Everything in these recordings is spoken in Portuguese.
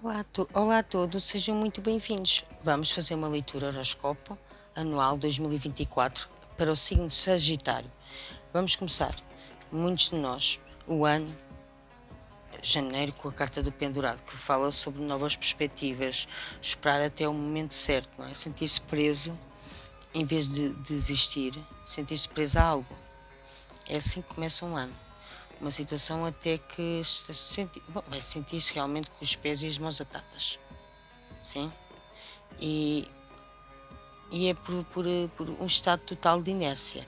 Olá a todos, sejam muito bem-vindos. Vamos fazer uma leitura horóscopo anual 2024 para o signo de Sagitário. Vamos começar. Muitos de nós, o ano janeiro com a carta do pendurado, que fala sobre novas perspectivas, esperar até o momento certo, não é? Sentir-se preso em vez de desistir, sentir-se preso a algo. É assim que começa um ano. Uma situação até que vai sentir-se realmente com os pés e as mãos atadas. Sim? E, e é por um estado total de inércia.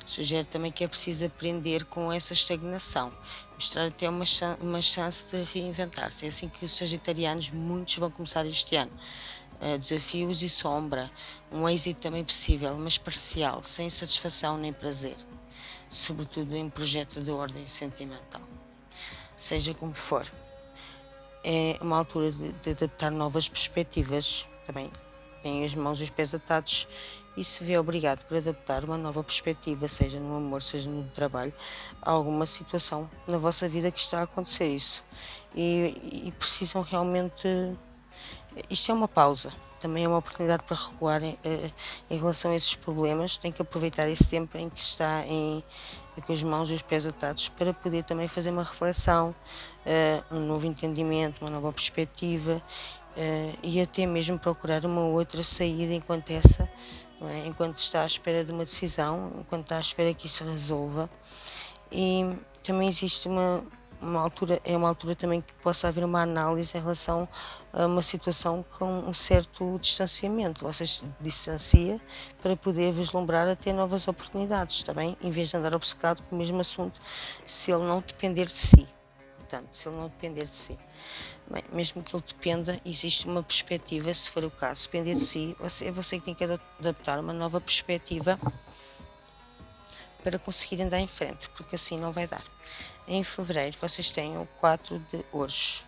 Sugere também que é preciso aprender com essa estagnação, mostrar até uma chance de reinventar-se. É assim que os sagitarianos, muitos vão começar este ano. Desafios e sombra, um êxito também possível, mas parcial, sem satisfação nem prazer, sobretudo em projeto de ordem sentimental. Seja como for, é uma altura de adaptar novas perspectivas. Também tem as mãos e os pés atados e se vê obrigado por adaptar uma nova perspectiva, seja no amor, seja no trabalho, a alguma situação na vossa vida que está a acontecer isso. E precisam realmente. Isto é uma pausa. Também é uma oportunidade para recuar em relação a esses problemas. Tem que aproveitar esse tempo em que está com as mãos e os pés atados para poder também fazer uma reflexão, um novo entendimento, uma nova perspectiva, e até mesmo procurar uma outra saída enquanto essa, não é? Enquanto está à espera de uma decisão, enquanto está à espera que isso se resolva. E também existe uma altura, é uma altura também que possa haver uma análise em relação a uma situação com um certo distanciamento. Você se distancia para poder vislumbrar até novas oportunidades, está bem? Em vez de andar obcecado com o mesmo assunto, se ele não depender de si. Portanto, se ele não depender de si. Bem, mesmo que ele dependa, existe uma perspectiva, se for o caso, depender de si, é você que tem que adaptar uma nova perspectiva para conseguir andar em frente, porque assim não vai dar. Em fevereiro vocês têm o 4 de ouros.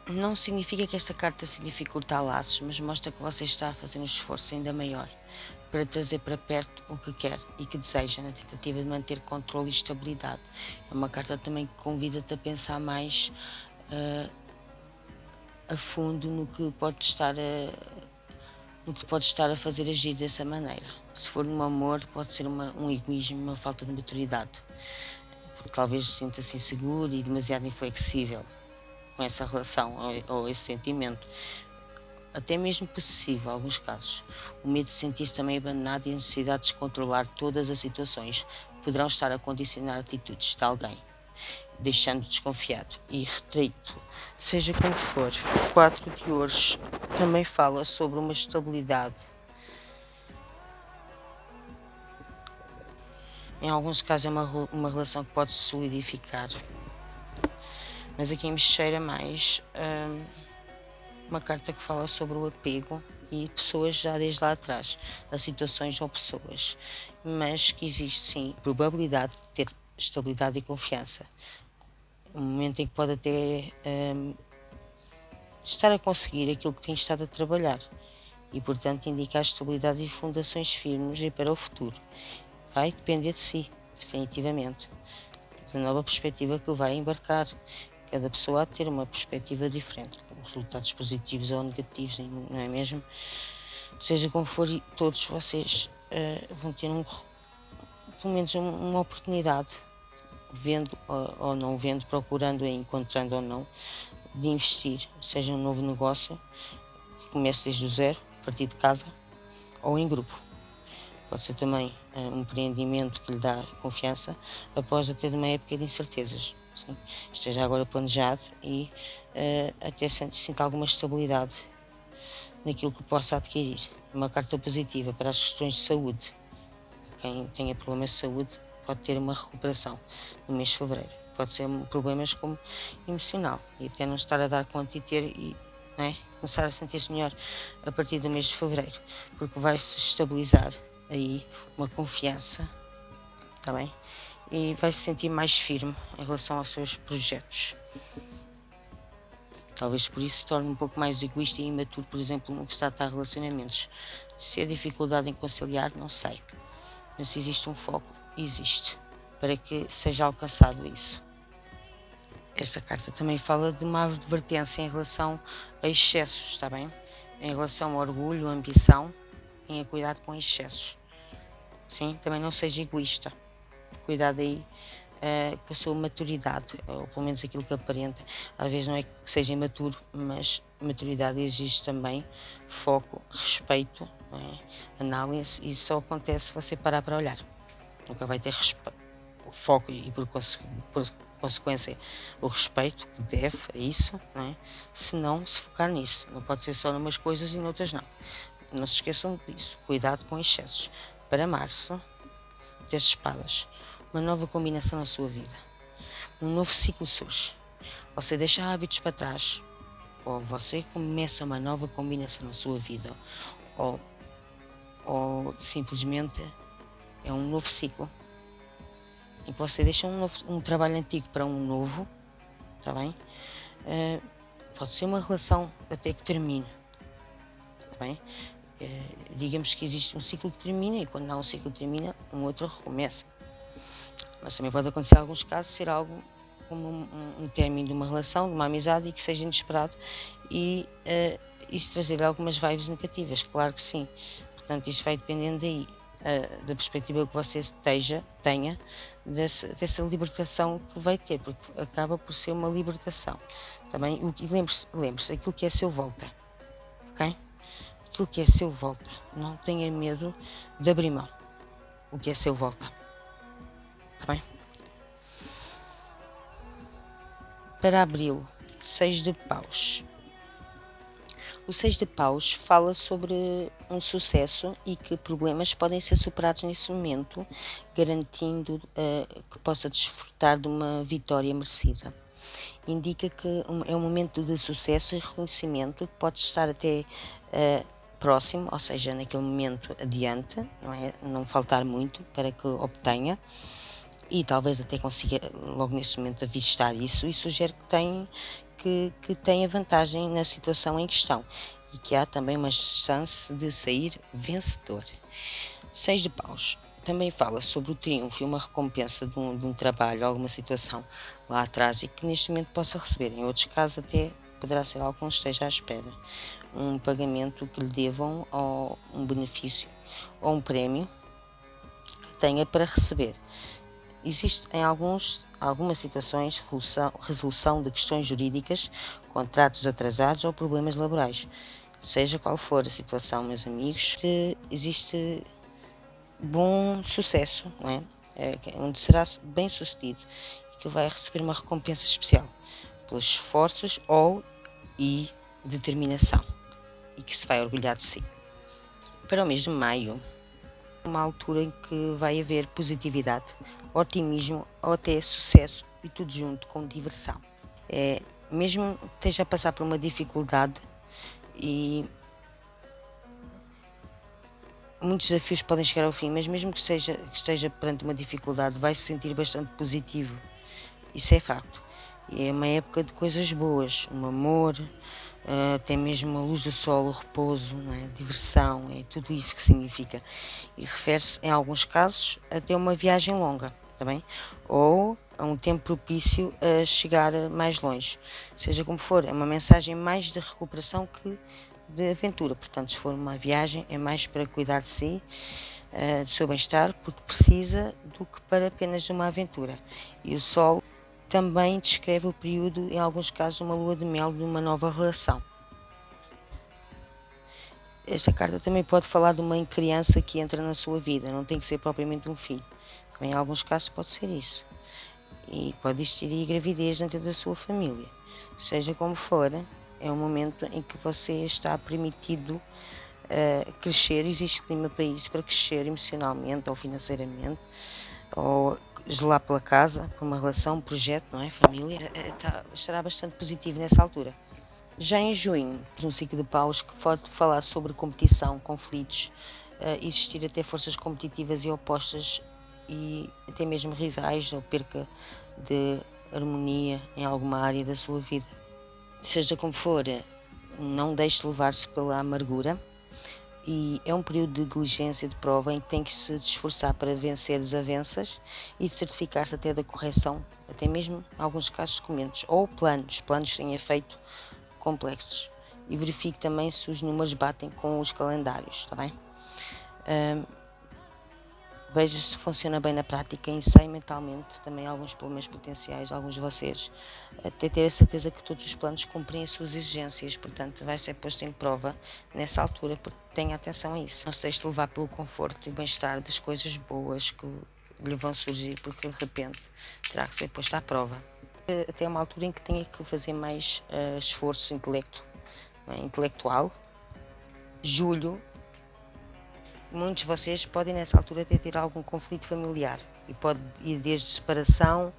Não significa que esta carta se dificulta laços, mas mostra que você está a fazer um esforço ainda maior para trazer para perto o que quer e que deseja, na tentativa de manter controle e estabilidade. É uma carta também que convida-te a pensar mais a fundo no que pode estar a fazer agir dessa maneira. Se for no amor, pode ser um egoísmo, uma falta de maturidade, porque talvez se sinta-se inseguro e demasiado inflexível com essa relação ou esse sentimento, até mesmo possessivo em alguns casos. O medo de sentir-se também abandonado e a necessidade de descontrolar todas as situações poderão estar a condicionar atitudes de alguém, deixando desconfiado e retraído. Seja como for, o 4 de ouros também fala sobre uma estabilidade. Em alguns casos é uma relação que pode se solidificar, mas aqui me cheira mais uma carta que fala sobre o apego e pessoas já desde lá atrás, a situações ou pessoas, mas que existe sim probabilidade de ter estabilidade e confiança. Um momento em que pode até estar a conseguir aquilo que tem estado a trabalhar e, portanto, indicar estabilidade e fundações firmes e para o futuro. Vai depender de si, definitivamente, da nova perspectiva que vai embarcar. Cada pessoa há de ter uma perspectiva diferente, com resultados positivos ou negativos, não é mesmo? Seja como for, todos vocês vão ter pelo menos uma oportunidade, vendo ou não vendo, procurando e encontrando ou não, de investir, seja um novo negócio que comece desde o zero, a partir de casa, ou em grupo. Pode ser também um empreendimento que lhe dá confiança após até de uma época de incertezas. Sim? Esteja agora planejado e até sinta alguma estabilidade naquilo que possa adquirir. Uma carta positiva para as questões de saúde. Quem tenha problemas de saúde pode ter uma recuperação no mês de fevereiro. Pode ser problemas como emocional e até não estar a dar conta e ter não é? Começar a sentir-se melhor a partir do mês de fevereiro, porque vai se estabilizar aí uma confiança, está bem? E vai se sentir mais firme em relação aos seus projetos. Talvez por isso se torne um pouco mais egoísta e imaturo, por exemplo, no que se trata de relacionamentos. Se há dificuldade em conciliar, não sei. Mas se existe um foco, existe, para que seja alcançado isso. Esta carta também fala de uma advertência em relação a excessos, está bem? Em relação ao orgulho, ambição, tenha cuidado com excessos. Sim, também não seja egoísta. Cuidado aí com a sua maturidade, ou pelo menos aquilo que aparenta. Às vezes não é que seja imaturo, mas maturidade exige também foco, respeito, não é? Análise, e isso só acontece se você parar para olhar. Nunca vai ter foco e por consequência o respeito que deve a isso, não é? Se não se focar nisso. Não pode ser só numas coisas e noutras não. Não se esqueçam disso. Cuidado com excessos. Para março, 10 de espadas. Uma nova combinação na sua vida. Um novo ciclo surge. Você deixa hábitos para trás, ou você começa uma nova combinação na sua vida, ou simplesmente é um novo ciclo em que você deixa um trabalho antigo para um novo, está bem? Pode ser uma relação até que termine, está bem? Digamos que existe um ciclo que termina, e quando há um ciclo que termina, um outro recomeça. Mas também pode acontecer em alguns casos ser algo como um término de uma relação, de uma amizade, e que seja inesperado, e isso trazer algumas vibes negativas, claro que sim. Portanto, isto vai dependendo daí, da perspectiva que você tenha dessa libertação que vai ter, porque acaba por ser uma libertação. Também, e lembre-se, aquilo que é seu volta, ok? Aquilo que é seu volta, não tenha medo de abrir mão. O que é seu volta, está bem? Para abril, 6 de paus. O 6 de paus fala sobre um sucesso e que problemas podem ser superados nesse momento, garantindo que possa desfrutar de uma vitória merecida. Indica que é um momento de sucesso e reconhecimento que pode estar até próximo, ou seja, naquele momento adiante, não é? Não faltar muito para que obtenha, e talvez até consiga logo neste momento avistar isso, e sugere que tem a vantagem na situação em questão e que há também uma chance de sair vencedor. 6 de paus também fala sobre o triunfo e uma recompensa de um trabalho, alguma situação lá atrás, e que neste momento possa receber. Em outros casos até poderá ser algo que não esteja à espera. Um pagamento que lhe devam, ou um benefício ou um prémio que tenha para receber. Existe em algumas situações resolução de questões jurídicas, contratos atrasados ou problemas laborais. Seja qual for a situação, meus amigos, existe bom sucesso, não é? Onde será bem sucedido e que vai receber uma recompensa especial pelos esforços e determinação, e que se vai orgulhar de si. Para o mês de maio, uma altura em que vai haver positividade, otimismo ou até sucesso, e tudo junto com diversão. Mesmo que esteja a passar por uma dificuldade, e muitos desafios podem chegar ao fim, mas mesmo que esteja perante uma dificuldade, vai se sentir bastante positivo. Isso é facto. E é uma época de coisas boas, um amor, até mesmo a luz do sol, o repouso, não é? Diversão, é tudo isso que significa. E refere-se, em alguns casos, até uma viagem longa, também, ou a um tempo propício a chegar mais longe. Seja como for, é uma mensagem mais de recuperação que de aventura. Portanto, se for uma viagem, é mais para cuidar de si, do seu bem-estar, porque precisa, do que para apenas uma aventura. E o sol também descreve o período, em alguns casos, uma lua de mel de uma nova relação. Esta carta também pode falar de uma criança que entra na sua vida, não tem que ser propriamente um filho. Em alguns casos pode ser isso. E pode existir gravidez dentro da sua família. Seja como for, é um momento em que você está permitido crescer, existe clima para isso, para crescer emocionalmente ou financeiramente, ou gelar pela casa, por uma relação, um projeto, não é? Família, estará bastante positivo nessa altura. Já em junho, temos um ciclo de paus que pode falar sobre competição, conflitos, existir até forças competitivas e opostas, e até mesmo rivais, ou perca de harmonia em alguma área da sua vida. Seja como for, não deixe levar-se pela amargura, e é um período de diligência, de prova, em que tem que se esforçar para vencer desavenças e certificar-se até da correção, até mesmo em alguns casos documentos ou planos têm efeito complexos, e verifique também se os números batem com os calendários, está bem? Veja se funciona bem na prática, ensaie mentalmente também alguns problemas potenciais, alguns de vocês, até ter a certeza que todos os planos cumprem as suas exigências, portanto vai ser posto em prova nessa altura, porque tenha atenção a isso. Não se deixe levar pelo conforto e bem-estar das coisas boas que lhe vão surgir, porque de repente terá que ser posto à prova. Até uma altura em que tenha que fazer mais esforço intelectual. Julho, muitos de vocês podem nessa altura ter algum conflito familiar e pode ir desde separação,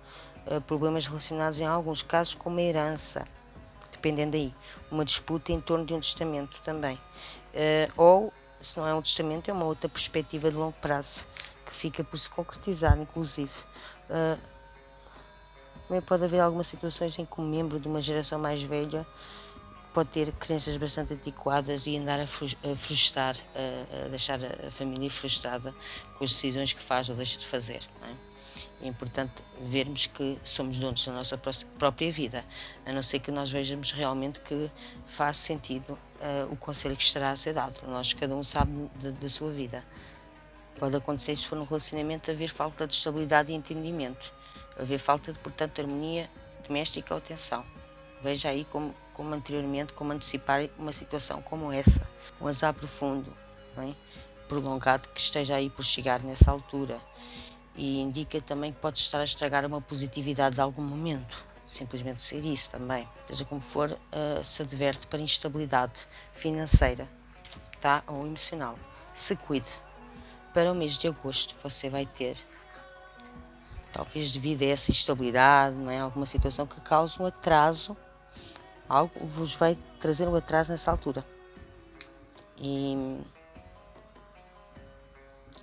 problemas relacionados em alguns casos com uma herança, dependendo aí, uma disputa em torno de um testamento também, ou se não é um testamento é uma outra perspectiva de longo prazo que fica por se concretizar, inclusive. Também pode haver algumas situações em que um membro de uma geração mais velha pode ter crenças bastante antiquadas e andar a frustrar, a deixar a família frustrada com as decisões que faz ou deixa de fazer. Não é? É importante vermos que somos donos da nossa própria vida, a não ser que nós vejamos realmente que faz sentido o conselho que estará a ser dado. Cada um sabe da sua vida. Pode acontecer, se for um relacionamento, haver falta de estabilidade e entendimento, haver falta de, portanto, de harmonia doméstica ou tensão. Veja aí como anteriormente, como antecipar uma situação como essa. Um azar profundo, bem, prolongado, que esteja aí por chegar nessa altura. E indica também que pode estar a estragar uma positividade de algum momento. Simplesmente ser isso também. Seja como for, se adverte para instabilidade financeira, tá? Ou emocional. Se cuide. Para o mês de agosto você vai ter, talvez devido a essa instabilidade, não é? Alguma situação que cause um atraso, algo vos vai trazer um atraso nessa altura. E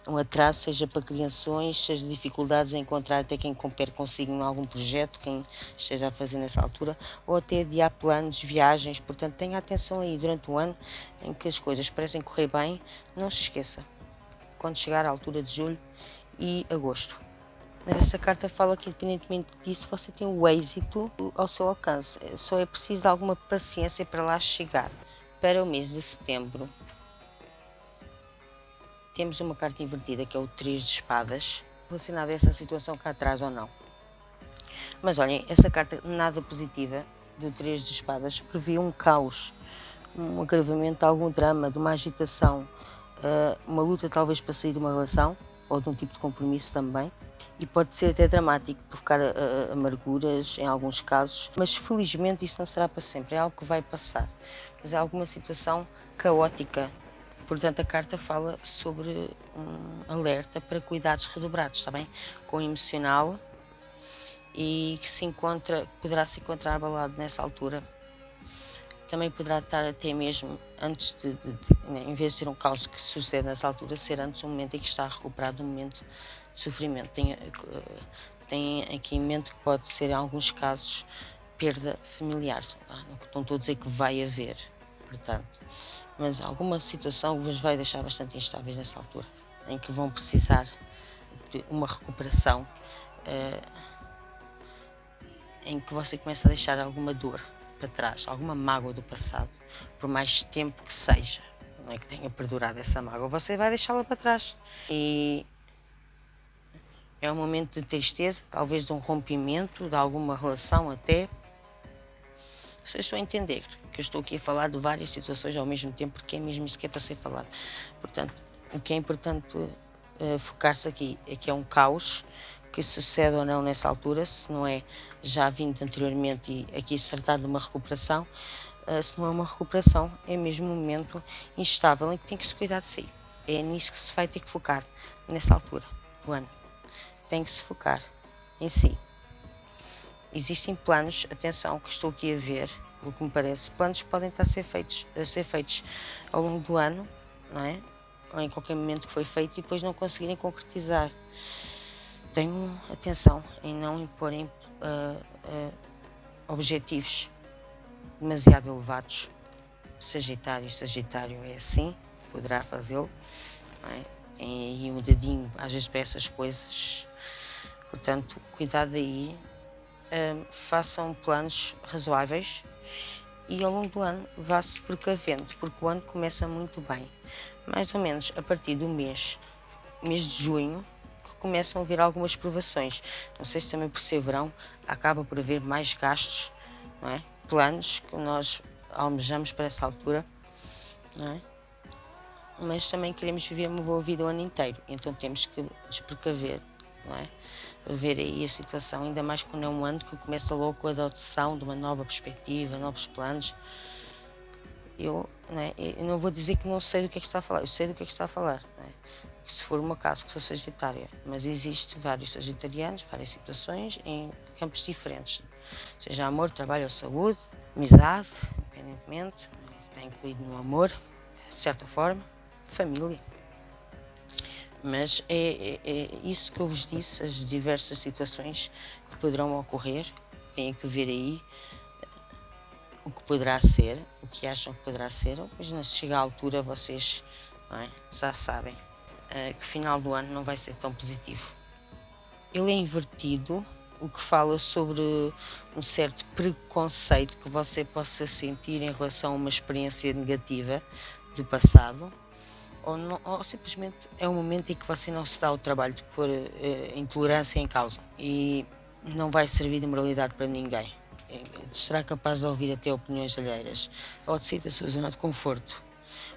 um atraso, seja para criações, seja dificuldades em encontrar até quem compere consigo em algum projeto, quem esteja a fazer nessa altura, ou até adiar planos, viagens. Portanto, tenha atenção aí durante o ano em que as coisas parecem correr bem. Não se esqueça, quando chegar à altura de julho e agosto. Mas essa carta fala que, independentemente disso, você tem o êxito ao seu alcance. Só é preciso alguma paciência para lá chegar. Para o mês de setembro, temos uma carta invertida, que é o 3 de espadas, relacionada a essa situação cá atrás ou não. Mas olhem, essa carta nada positiva do 3 de espadas prevê um caos, um agravamento de algum drama, de uma agitação, uma luta talvez para sair de uma relação ou de um tipo de compromisso também. E pode ser até dramático, provocar amarguras em alguns casos, mas felizmente isso não será para sempre, é algo que vai passar. Mas é alguma situação caótica. Portanto, a carta fala sobre um alerta para cuidados redobrados, está bem? Com o emocional, e que poderá se encontrar abalado nessa altura. Também poderá estar até mesmo antes em vez de ser um caos que sucede nessa altura, ser antes um momento em que está a recuperar de um momento de sofrimento. Tem aqui em mente que pode ser, em alguns casos, perda familiar. Não estou a dizer que vai haver, portanto, mas alguma situação vos vai deixar bastante instáveis nessa altura, em que vão precisar de uma recuperação, em que você começa a deixar alguma dor para trás, alguma mágoa do passado, por mais tempo que seja, não é que tenha perdurado essa mágoa, você vai deixá-la para trás. E é um momento de tristeza, talvez de um rompimento, de alguma relação até. Vocês estão a entender que eu estou aqui a falar de várias situações ao mesmo tempo, porque é mesmo isso que é para ser falado. Portanto, o que é importante focar-se aqui é que é um caos, que sucede ou não nessa altura, se não é já vindo anteriormente e aqui se tratar de uma recuperação, se não é uma recuperação, é mesmo um momento instável em que tem que se cuidar de si. É nisso que se vai ter que focar nessa altura do ano. Tem que se focar em si. Existem planos, atenção, que estou aqui a ver, o que me parece, planos que podem estar a ser feitos ao longo do ano, não é? Ou em qualquer momento que foi feito e depois não conseguirem concretizar. Tenham atenção em não imporem objetivos demasiado elevados. Sagitário é assim, poderá fazê-lo, não é? Tem aí um dedinho, às vezes, para essas coisas. Portanto, cuidado aí, façam planos razoáveis e ao longo do ano vá-se precavendo, porque o ano começa muito bem. Mais ou menos a partir do mês de junho, que começam a haver algumas provações. Não sei se também por ser verão, acaba por haver mais gastos, não é? Planos que nós almejamos para essa altura, não é? Mas também queremos viver uma boa vida o ano inteiro, então temos que nos precaver, não é? Ver aí a situação, ainda mais quando é um ano que começa logo com a adoção de uma nova perspectiva, novos planos. Eu não vou dizer que não sei do que é que está a falar, eu sei do que é que está a falar, não é? Se for o meu caso, que sou sagitária, mas existe vários sagitarianos, várias situações em campos diferentes, seja amor, trabalho ou saúde, amizade, independentemente, está incluído no amor, de certa forma, família. Mas é isso que eu vos disse, as diversas situações que poderão ocorrer, têm que ver aí o que poderá ser, o que acham que poderá ser, mas não chega à altura vocês, não é? Já sabem que o final do ano não vai ser tão positivo. Ele é invertido, o que fala sobre um certo preconceito que você possa sentir em relação a uma experiência negativa do passado, ou simplesmente é um momento em que você não se dá o trabalho de pôr a intolerância em causa e não vai servir de moralidade para ninguém. Será capaz de ouvir até opiniões alheiras ou de sair da sua zona de conforto.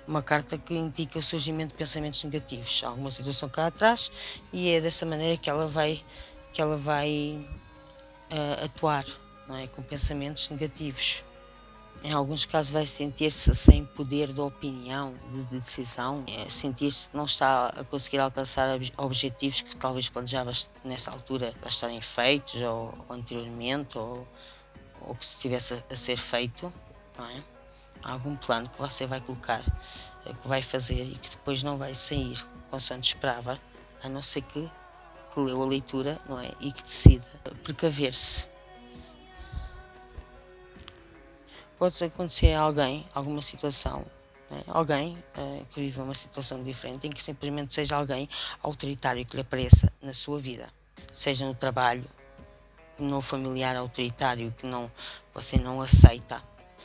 Uma carta que indica o surgimento de pensamentos negativos, alguma situação cá atrás, e é dessa maneira que ela vai atuar, não é? Com pensamentos negativos. Em alguns casos vai sentir-se sem poder de opinião, de decisão, sentir-se que não está a conseguir alcançar objetivos que talvez planejava nessa altura a estarem feitos ou anteriormente ou que se estivesse a ser feito, não é? Há algum plano que você vai colocar, que vai fazer e que depois não vai sair consoante esperava, a não ser que leu a leitura, não é? E que decida precaver-se. Pode acontecer a alguém, alguma situação, né? Alguém que viva uma situação diferente, em que simplesmente seja alguém autoritário que lhe apareça na sua vida, seja no trabalho, no familiar autoritário que você não aceita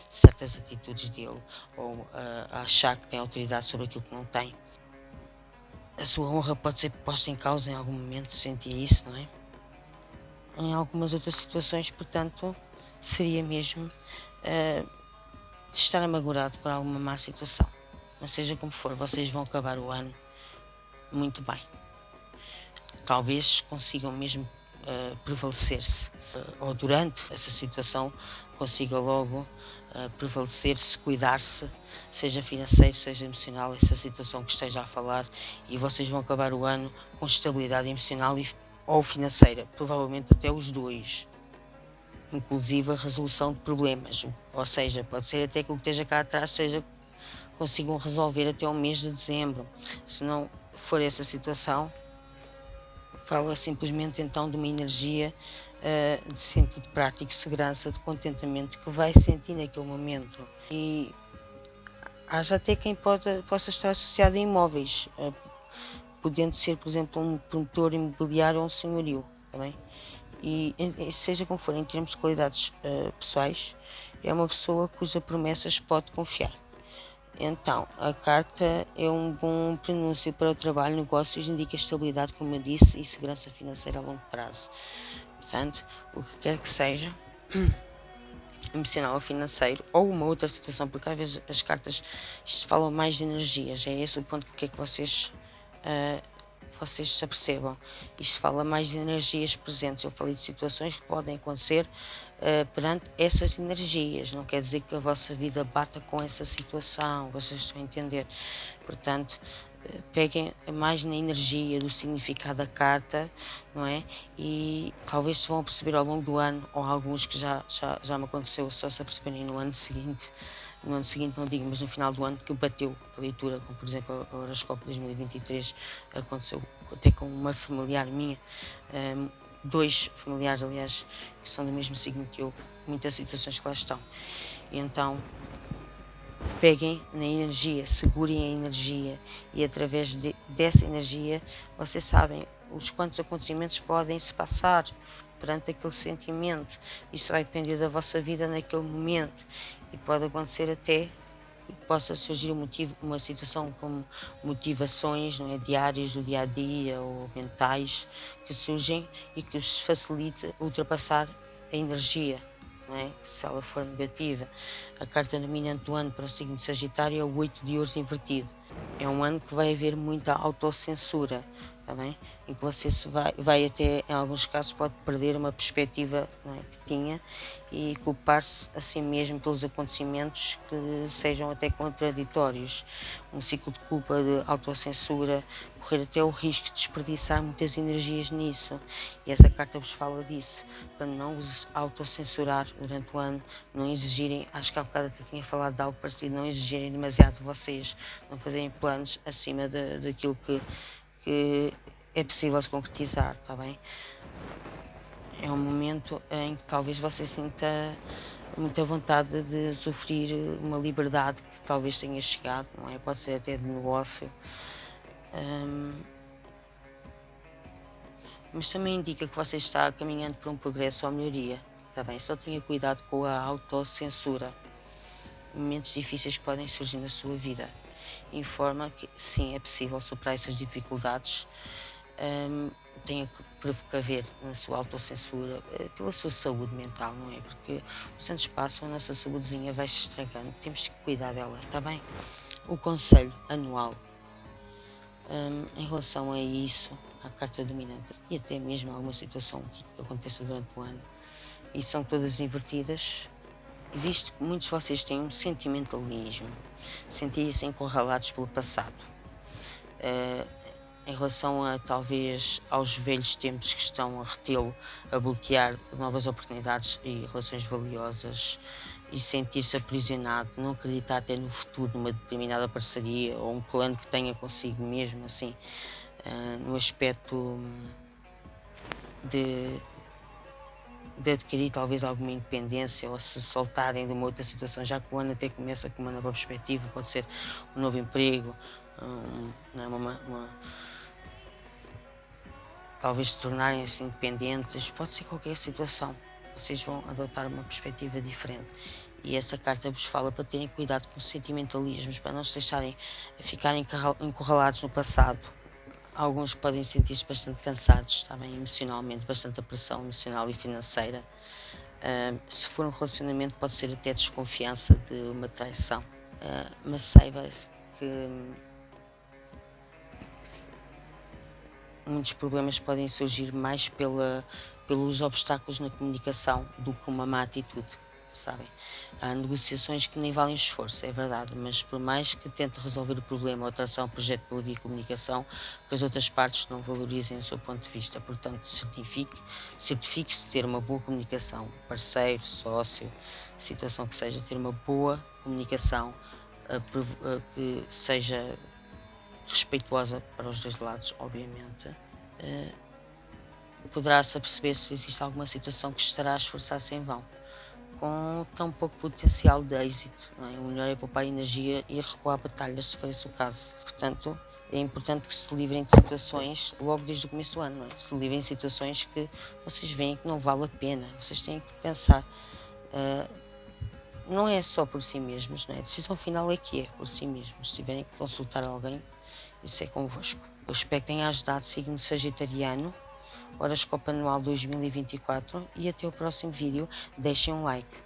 certas atitudes dele ou achar que tem autoridade sobre aquilo que não tem. A sua honra pode ser posta em causa em algum momento, sentir isso, não é? Em algumas outras situações, portanto, seria mesmo de estar amargurado por alguma má situação. Mas seja como for, vocês vão acabar o ano muito bem. Talvez consigam mesmo prevalecer-se, ou durante essa situação consiga logo prevalecer-se, cuidar-se, seja financeiro, seja emocional, essa situação que esteja a falar, e vocês vão acabar o ano com estabilidade emocional ou financeira, provavelmente até os dois, inclusive a resolução de problemas, ou seja, pode ser até que o que esteja cá atrás consigam resolver até o mês de dezembro. Se não for essa situação, fala simplesmente então de uma energia de sentido prático, segurança, de contentamento que vai sentir naquele momento. E haja até quem possa estar associado a imóveis, podendo ser, por exemplo, um promotor imobiliário ou um senhorio, também. E seja como for, em termos de qualidades pessoais, é uma pessoa cuja promessas pode confiar. Então, a carta é um bom prenúncio para o trabalho, negócios, indica estabilidade, como eu disse, e segurança financeira a longo prazo. Portanto, o que quer que seja, emocional ou financeiro, ou uma outra situação, porque às vezes as cartas isto falam mais de energias, é esse o ponto que é que vocês se apercebam. Isto fala mais de energias presentes. Eu falei de situações que podem acontecer perante essas energias. Não quer dizer que a vossa vida bata com essa situação, vocês estão a entender. Portanto, peguem mais na energia do significado da carta, não é? E talvez se vão perceber ao longo do ano, ou alguns que já me aconteceu, só se aperceberem no ano seguinte não digo, mas no final do ano que bateu a leitura, como por exemplo a Horoscópio 2023, aconteceu até com uma familiar minha, dois familiares aliás, que são do mesmo signo que eu, muitas situações que lá estão. E então peguem na energia, segurem a energia e através dessa energia vocês sabem os quantos acontecimentos podem se passar perante aquele sentimento. Isso vai depender da vossa vida naquele momento e pode acontecer até que possa surgir uma situação como motivações, não é, diárias do dia a dia ou mentais que surgem e que vos facilite ultrapassar a energia. Não é? Se ela for negativa. A carta dominante do ano para o signo de Sagitário é o 8 de ouros invertido. É um ano que vai haver muita autocensura, tá bem? Em que você vai até, em alguns casos, pode perder uma perspectiva, não é, que tinha e culpar-se a si mesmo pelos acontecimentos que sejam até contraditórios. Um ciclo de culpa, de autocensura, correr até o risco de desperdiçar muitas energias nisso. E essa carta vos fala disso, para não vos autocensurar durante o ano, não exigirem, acho que há bocado até tinha falado de algo parecido, não exigirem demasiado de vocês, não fazerem planos acima daquilo que é possível se concretizar, está bem? É um momento em que talvez você sinta muita vontade de sofrer uma liberdade que talvez tenha chegado, não é? Pode ser até de negócio. Mas também indica que você está caminhando para um progresso ou melhoria, está bem? Só tenha cuidado com a autocensura. Momentos difíceis que podem surgir na sua vida. Informa que sim, é possível superar essas dificuldades. Tenha que precaver na sua autocensura pela sua saúde mental, não é? Porque os anos passam, a nossa saúdezinha vai se estragando, temos que cuidar dela, está bem? O conselho anual em relação a isso, à carta dominante e até mesmo alguma situação que aconteça durante o ano e são todas invertidas. Muitos de vocês têm um sentimentalismo, sentirem-se encurralados pelo passado. Em relação a talvez aos velhos tempos que estão a retê-lo, a bloquear novas oportunidades e relações valiosas e sentir-se aprisionado, não acreditar até no futuro numa determinada parceria ou um plano que tenha consigo mesmo, assim, no aspecto de adquirir talvez alguma independência ou se soltarem de uma outra situação, já que o ano até começa com uma nova perspectiva, pode ser um novo emprego, talvez se tornarem-se independentes, pode ser qualquer situação. Vocês vão adotar uma perspectiva diferente. E essa carta vos fala para terem cuidado com os sentimentalismos, para não se deixarem ficarem encurralados no passado. Alguns podem sentir-se bastante cansados, também emocionalmente, bastante pressão emocional e financeira. Se for um relacionamento, pode ser até desconfiança de uma traição. Mas saiba-se que muitos problemas podem surgir mais pelos obstáculos na comunicação do que uma má atitude, sabem? Há negociações que nem valem esforço, é verdade, mas por mais que tente resolver o problema ou traçar um projeto pela via comunicação, que as outras partes não valorizem o seu ponto de vista. Portanto, certifique-se de ter uma boa comunicação, parceiro, sócio, situação que seja, ter uma boa comunicação que seja respeituosa para os dois lados, obviamente. Poderá-se aperceber se existe alguma situação que estará a esforçar-se em vão, com tão pouco potencial de êxito. Não é? O melhor é poupar energia e recuar batalhas, se for esse o caso. Portanto, é importante que se livrem de situações logo desde o começo do ano. Não é? Se livrem de situações que vocês veem que não vale a pena. Vocês têm que pensar. Não é só por si mesmos, não é? A decisão final é que é por si mesmos. Se tiverem que consultar alguém, isso é convosco. Eu espero que tenha ajudado o signo sagitariano, Horoscópio Anual 2024 e até o próximo vídeo. Deixem um like.